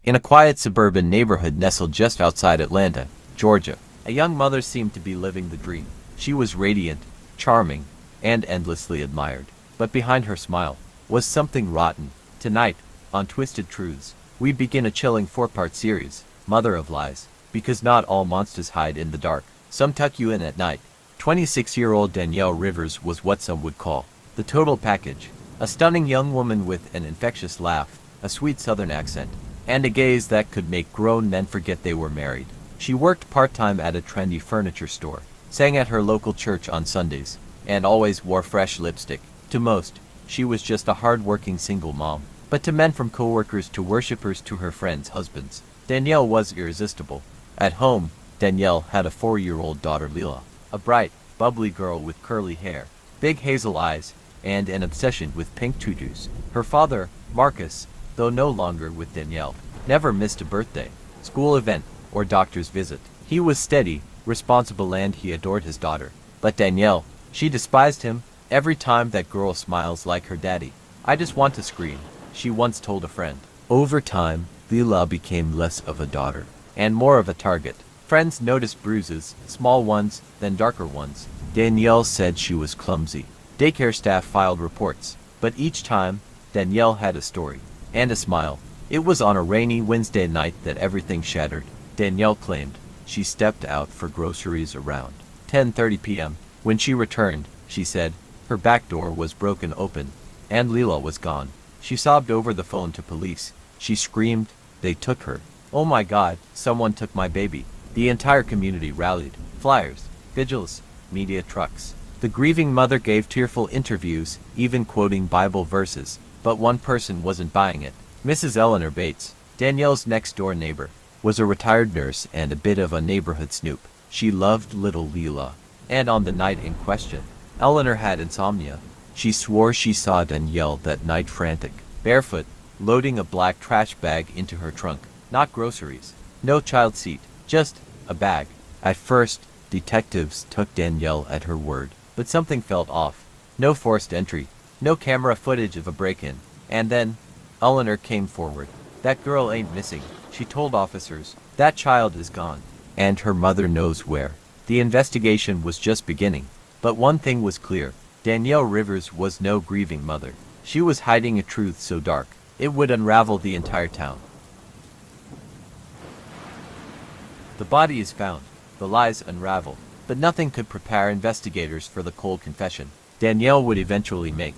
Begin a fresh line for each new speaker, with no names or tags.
In a quiet suburban neighborhood nestled just outside Atlanta, Georgia, a young mother seemed to be living the dream. She was radiant, charming, and endlessly admired. But behind her smile was something rotten. Tonight, on Twisted Truths, we begin a chilling four-part series, Mother of Lies, because not all monsters hide in the dark. Some tuck you in at night. 26-year-old Danielle Rivers was what some would call the total package. A stunning young woman with an infectious laugh, a sweet southern accent, and a gaze that could make grown men forget they were married. She worked part-time at a trendy furniture store, sang at her local church on Sundays, and always wore fresh lipstick. To most, she was just a hard-working single mom. But to men, from coworkers to worshippers to her friends' husbands, Danielle was irresistible. At home, Danielle had a 4-year-old daughter, Leela, a bright, bubbly girl with curly hair, big hazel eyes, and an obsession with pink tutus. Her father, Marcus, though no longer with Danielle, never missed a birthday, school event, or doctor's visit. He was steady, responsible, and he adored his daughter. But Danielle, she despised him. Every time that girl smiles like her daddy, I just want to scream, she once told a friend. Over time, Leela became less of a daughter, and more of a target. Friends noticed bruises, small ones, then darker ones. Danielle said she was clumsy. Daycare staff filed reports, but each time, Danielle had a story and a smile. It was on a rainy Wednesday night that everything shattered. Danielle claimed she stepped out for groceries around 10:30 p.m. When she returned, she said her back door was broken open and Leela was gone. She sobbed over the phone to police. She screamed, "They took her. Oh my God, someone took my baby." The entire community rallied. Flyers, vigils, media trucks. The grieving mother gave tearful interviews, even quoting Bible verses. But one person wasn't buying it. Mrs. Eleanor Bates, Danielle's next-door neighbor, was a retired nurse and a bit of a neighborhood snoop. She loved little Leela. And on the night in question, Eleanor had insomnia. She swore she saw Danielle that night frantic, barefoot, loading a black trash bag into her trunk. Not groceries, no child seat, just a bag. At first, detectives took Danielle at her word, but something felt off. No forced entry, no camera footage of a break-in. And then, Eleanor came forward. "That girl ain't missing," she told officers. "That child is gone, and her mother knows where." The investigation was just beginning, but one thing was clear. Danielle Rivers was no grieving mother. She was hiding a truth so dark, it would unravel the entire town. The body is found, the lies unravel, but nothing could prepare investigators for the cold confession Danielle would eventually make.